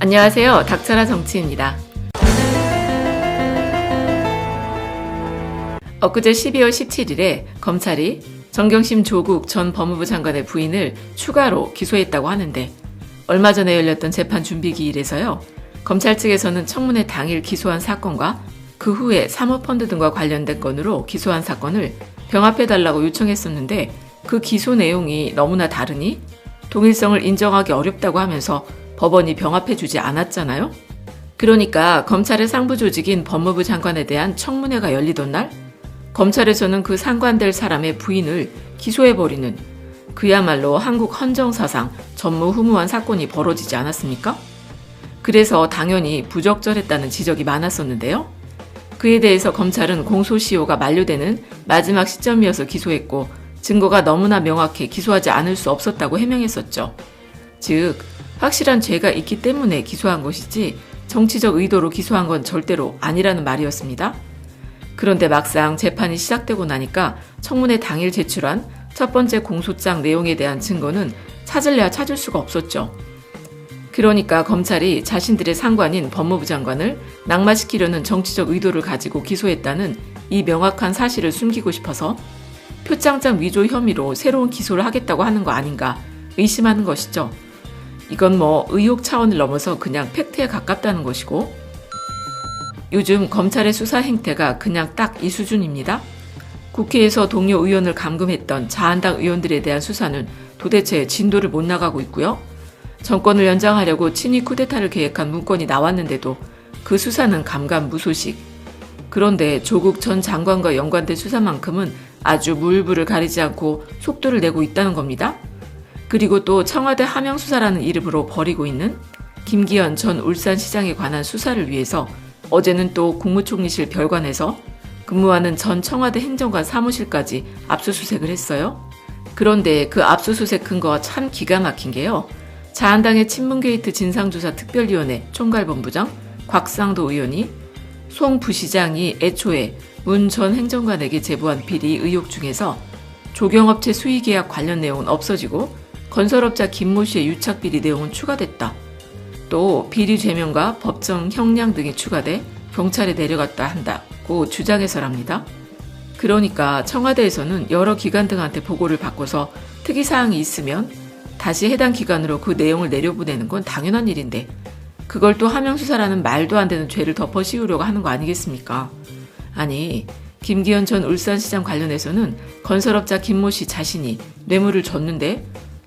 안녕하세요. 닥쳐라 정치입니다. 엊그제 12월 17일에 검찰이 정경심 조국 전 법무부 장관의 부인을 추가로 기소했다고 하는데, 얼마 전에 열렸던 재판 준비기일에서요, 검찰 측에서는 청문회 당일 기소한 사건과 그 후에 사모펀드 등과 관련된 건으로 기소한 사건을 병합해달라고 요청했었는데, 그 기소 내용이 너무나 다르니 동일성을 인정하기 어렵다고 하면서 법원이 병합해주지 않았잖아요. 그러니까 검찰의 상부 조직인 법무부 장관에 대한 청문회가 열리던 날, 검찰에서는 그 상관될 사람의 부인을 기소해버리는, 그야말로 한국 헌정사상 전무후무한 사건이 벌어지지 않았습니까? 그래서 당연히 부적절했다는 지적이 많았었는데요. 그에 대해서 검찰은 공소시효가 만료되는 마지막 시점이어서 기소했고, 증거가 너무나 명확해 기소하지 않을 수 없었다고 해명했었죠. 즉, 확실한 죄가 있기 때문에 기소한 것이지 정치적 의도로 기소한 건 절대로 아니라는 말이었습니다. 그런데 막상 재판이 시작되고 나니까 청문회 당일 제출한 첫 번째 공소장 내용에 대한 증거는 찾을래야 찾을 수가 없었죠. 그러니까 검찰이 자신들의 상관인 법무부 장관을 낙마시키려는 정치적 의도를 가지고 기소했다는 이 명확한 사실을 숨기고 싶어서 표창장 위조 혐의로 새로운 기소를 하겠다고 하는 거 아닌가 의심하는 것이죠. 이건 의혹 차원을 넘어서 그냥 팩트에 가깝다는 것이고, 요즘 검찰의 수사 행태가 그냥 딱 이 수준입니다. 국회에서 동료 의원을 감금했던 자한당 의원들에 대한 수사는 도대체 진도를 못 나가고 있고요. 정권을 연장하려고 친위 쿠데타를 계획한 문건이 나왔는데도 그 수사는 감감무소식. 그런데 조국 전 장관과 연관된 수사만큼은 아주 물불을 가리지 않고 속도를 내고 있다는 겁니다. 그리고 또 청와대 하명수사라는 이름으로 벌이고 있는 김기현 전 울산시장에 관한 수사를 위해서 어제는 또 국무총리실 별관에서 근무하는 전 청와대 행정관 사무실까지 압수수색을 했어요. 그런데 그 압수수색 근거가 참 기가 막힌 게요, 자한당의 친문게이트 진상조사 특별위원회 총괄본부장 곽상도 의원이 송 부시장이 애초에 문 전 행정관에게 제보한 비리 의혹 중에서 조경업체 수의계약 관련 내용은 없어지고 건설업자 김모 씨의 유착비리 내용은 추가됐다. 또 비리 죄명과 법정 형량 등이 추가돼 경찰에 내려갔다 한다고 주장해서랍니다. 그러니까 청와대에서는 여러 기관 등한테 보고를 받고서 특이사항이 있으면 다시 해당 기관으로 그 내용을 내려보내는 건 당연한 일인데, 그걸 또 하명수사라는 말도 안 되는 죄를 덮어 씌우려고 하는 거 아니겠습니까? 아니, 김기현 전 울산시장 관련해서는 건설업자 김모 씨 자신이 뇌물을 줬는데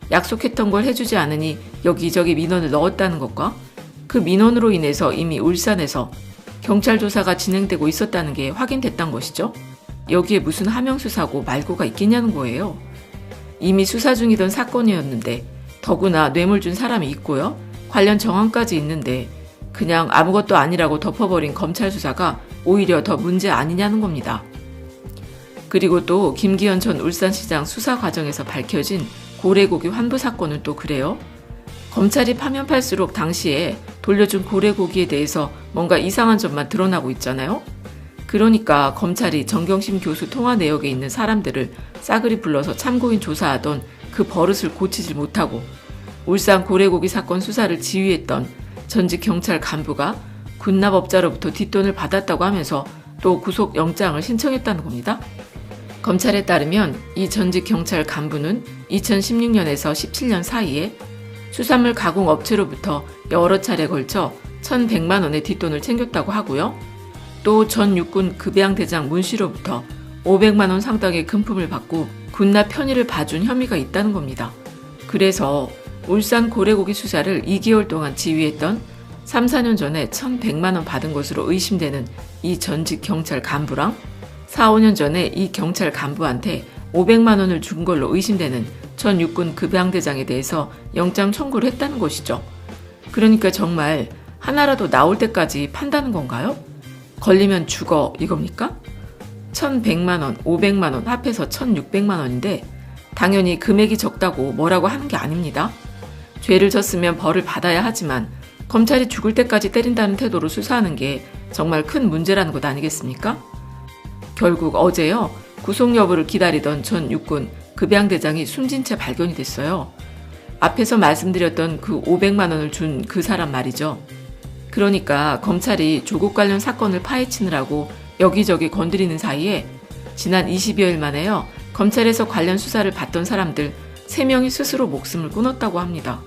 약속했던 걸 해주지 않으니 여기저기 민원을 넣었다는 것과, 그 민원으로 인해서 이미 울산에서 경찰 조사가 진행되고 있었다는 게 확인됐단 것이죠. 여기에 무슨 하명수사고 말고가 있겠냐는 거예요. 이미 수사 중이던 사건이었는데 더구나 뇌물 준 사람이 있고요, 관련 정황까지 있는데 그냥 아무것도 아니라고 덮어버린 검찰 수사가 오히려 더 문제 아니냐는 겁니다. 그리고 또 김기현 전 울산시장 수사 과정에서 밝혀진 고래고기 환부 사건은 또 그래요. 검찰이 파면 팔수록 당시에 돌려준 고래고기에 대해서 뭔가 이상한 점만 드러나고 있잖아요. 그러니까 검찰이 정경심 교수 통화 내역에 있는 사람들을 싸그리 불러서 참고인 조사하던 그 버릇을 고치질 못하고, 울산 고래고기 사건 수사를 지휘했던 전직 경찰 간부가 군납업자로부터 뒷돈을 받았다고 하면서 또 구속영장을 신청했다는 겁니다. 검찰에 따르면 이 전직 경찰 간부는 2016년에서 17년 사이에 수산물 가공 업체로부터 여러 차례 걸쳐 1,100만 원의 뒷돈을 챙겼다고 하고요. 또 전 육군 급양대장 문 씨로부터 500만 원 상당의 금품을 받고 군납 편의를 봐준 혐의가 있다는 겁니다. 그래서 울산 고래고기 수사를 2개월 동안 지휘했던 3, 4년 전에 1,100만 원 받은 것으로 의심되는 이 전직 경찰 간부랑 4, 5년 전에 이 경찰 간부한테 500만 원을 준 걸로 의심되는 전 육군 급양대장에 대해서 영장 청구를 했다는 것이죠. 그러니까 정말 하나라도 나올 때까지 판다는 건가요? 걸리면 죽어 이겁니까? 1,100만 원, 500만 원 합해서 1,600만 원인데 당연히 금액이 적다고 뭐라고 하는 게 아닙니다. 죄를 졌으면 벌을 받아야 하지만 검찰이 죽을 때까지 때린다는 태도로 수사하는 게 정말 큰 문제라는 것 아니겠습니까? 결국 어제요, 구속 여부를 기다리던 전 육군 급양대장이 숨진 채 발견이 됐어요. 앞에서 말씀드렸던 그 500만 원을 준 그 사람 말이죠. 그러니까 검찰이 조국 관련 사건을 파헤치느라고 여기저기 건드리는 사이에 지난 20여일 만에요. 검찰에서 관련 수사를 받던 사람들 3명이 스스로 목숨을 끊었다고 합니다.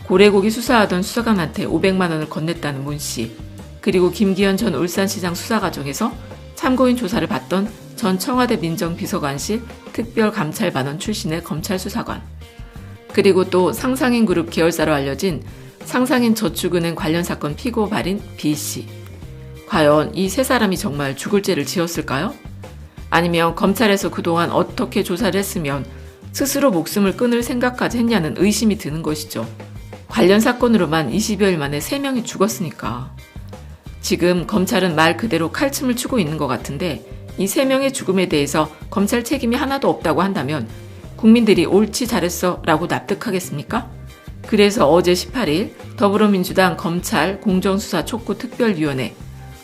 고래고기 수사하던 수사관한테 500만 원을 건넸다는 문 씨, 그리고 김기현 전 울산시장 수사 과정에서 참고인 조사를 받던 전 청와대 민정비서관실 특별감찰반원 출신의 검찰 수사관, 그리고 또 상상인 그룹 계열사로 알려진 상상인 저축은행 관련 사건 피고 발인 B씨. 과연 이 세 사람이 정말 죽을 죄를 지었을까요? 아니면 검찰에서 그동안 어떻게 조사를 했으면 스스로 목숨을 끊을 생각까지 했냐는 의심이 드는 것이죠. 관련 사건으로만 20여일 만에 3명이 죽었으니까. 지금 검찰은 말 그대로 칼춤을 추고 있는 것 같은데 이 3명의 죽음에 대해서 검찰 책임이 하나도 없다고 한다면 국민들이 옳지 잘했어 라고 납득하겠습니까? 그래서 어제 18일 더불어민주당 검찰 공정수사 촉구 특별위원회,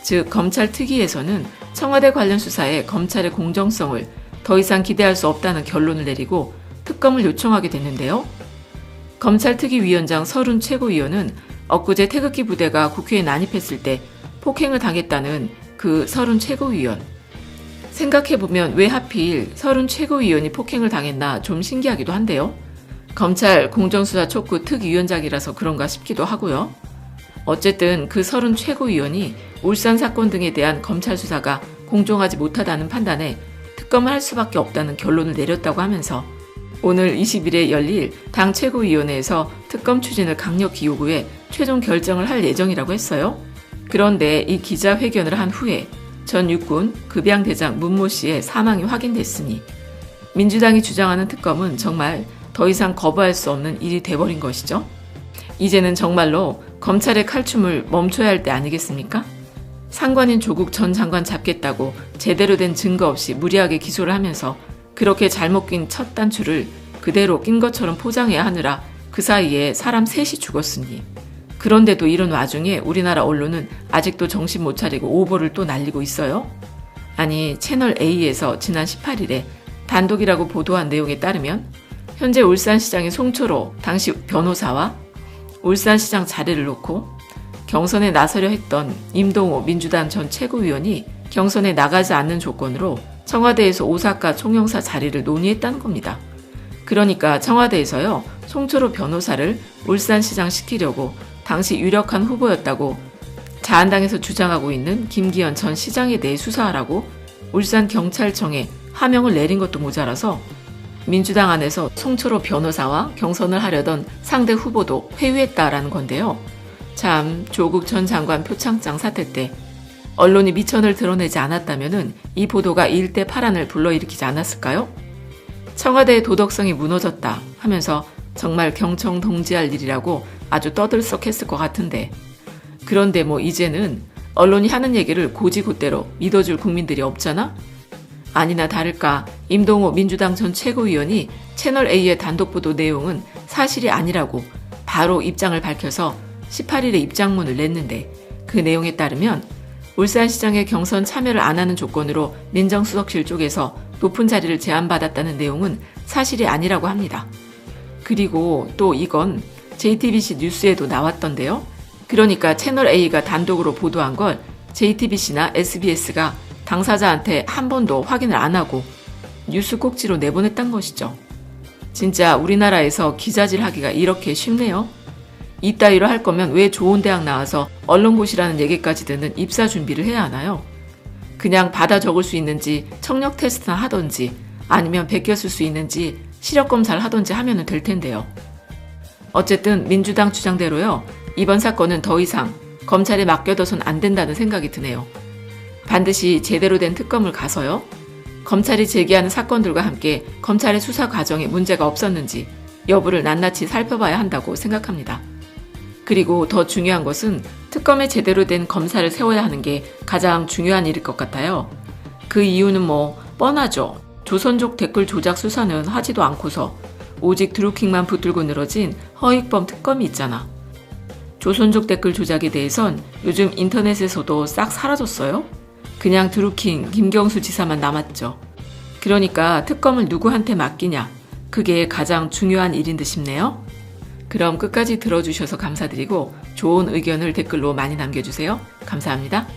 즉 검찰특위에서는 청와대 관련 수사에 검찰의 공정성을 더 이상 기대할 수 없다는 결론을 내리고 특검을 요청하게 됐는데요. 검찰특위위원장 서른 최고위원은 엊그제 태극기 부대가 국회에 난입했을 때 폭행을 당했다는 그 서른 최고위원. 생각해보면 왜 하필 서른 최고위원이 폭행을 당했나 좀 신기하기도 한데요. 검찰 공정수사 촉구 특위원장이라서 그런가 싶기도 하고요. 어쨌든 그 서른 최고위원이 울산 사건 등에 대한 검찰 수사가 공정하지 못하다는 판단에 특검을 할 수밖에 없다는 결론을 내렸다고 하면서 오늘 20일에 열릴 당 최고위원회에서 특검 추진을 강력히 요구해 최종 결정을 할 예정이라고 했어요. 그런데 이 기자회견을 한 후에 전 육군 급양대장 문모 씨의 사망이 확인됐으니 민주당이 주장하는 특검은 정말 더 이상 거부할 수 없는 일이 돼버린 것이죠. 이제는 정말로 검찰의 칼춤을 멈춰야 할 때 아니겠습니까? 상관인 조국 전 장관 잡겠다고 제대로 된 증거 없이 무리하게 기소를 하면서 그렇게 잘못 낀 첫 단추를 그대로 낀 것처럼 포장해야 하느라 그 사이에 사람 셋이 죽었으니. 그런데도 이런 와중에 우리나라 언론은 아직도 정신 못 차리고 오보를 또 날리고 있어요. 아니, 채널 A에서 지난 18일에 단독이라고 보도한 내용에 따르면 현재 울산시장의 송철호 당시 변호사와 울산시장 자리를 놓고 경선에 나서려 했던 임동호 민주당 전 최고위원이 경선에 나가지 않는 조건으로 청와대에서 오사카 총영사 자리를 논의했다는 겁니다. 그러니까 청와대에서요, 송철호 변호사를 울산시장 시키려고 당시 유력한 후보였다고 자한당에서 주장하고 있는 김기현 전 시장에 대해 수사하라고 울산경찰청에 하명을 내린 것도 모자라서 민주당 안에서 송철호 변호사와 경선을 하려던 상대 후보도 회유했다라는 건데요. 참, 조국 전 장관 표창장 사태 때 언론이 미천을 드러내지 않았다면 이 보도가 일대 파란을 불러일으키지 않았을까요? 청와대의 도덕성이 무너졌다 하면서 정말 경청동지할 일이라고 아주 떠들썩했을 것 같은데, 그런데 뭐 이제는 언론이 하는 얘기를 고지고대로 믿어줄 국민들이 없잖아? 아니나 다를까 임동호 민주당 전 최고위원이 채널A의 단독보도 내용은 사실이 아니라고 바로 입장을 밝혀서 18일에 입장문을 냈는데, 그 내용에 따르면 울산시장의 경선 참여를 안 하는 조건으로 민정수석실 쪽에서 높은 자리를 제안받았다는 내용은 사실이 아니라고 합니다. 그리고 또 이건 JTBC 뉴스에도 나왔던데요. 그러니까 채널A가 단독으로 보도한 걸 JTBC나 SBS가 당사자한테 한 번도 확인을 안 하고 뉴스 꼭지로 내보냈단 것이죠. 진짜 우리나라에서 기자질 하기가 이렇게 쉽네요. 이따위로 할 거면 왜 좋은 대학 나와서 언론고시라는 얘기까지 듣는 입사 준비를 해야 하나요? 그냥 받아 적을 수 있는지 청력 테스트나 하던지 아니면 베껴 쓸 수 있는지 시력 검사를 하던지 하면 될 텐데요. 어쨌든 민주당 주장대로요, 이번 사건은 더 이상 검찰에 맡겨둬선 안 된다는 생각이 드네요. 반드시 제대로 된 특검을 가서요, 검찰이 제기하는 사건들과 함께 검찰의 수사 과정에 문제가 없었는지 여부를 낱낱이 살펴봐야 한다고 생각합니다. 그리고 더 중요한 것은 특검에 제대로 된 검사를 세워야 하는 게 가장 중요한 일일 것 같아요. 그 이유는 뭐 뻔하죠. 조선족 댓글 조작 수사는 하지도 않고서 오직 드루킹만 붙들고 늘어진 허익범 특검이 있잖아. 조선족 댓글 조작에 대해선 요즘 인터넷에서도 싹 사라졌어요. 그냥 드루킹 김경수 지사만 남았죠. 그러니까 특검을 누구한테 맡기냐, 그게 가장 중요한 일인 듯 싶네요. 그럼 끝까지 들어주셔서 감사드리고 좋은 의견을 댓글로 많이 남겨주세요. 감사합니다.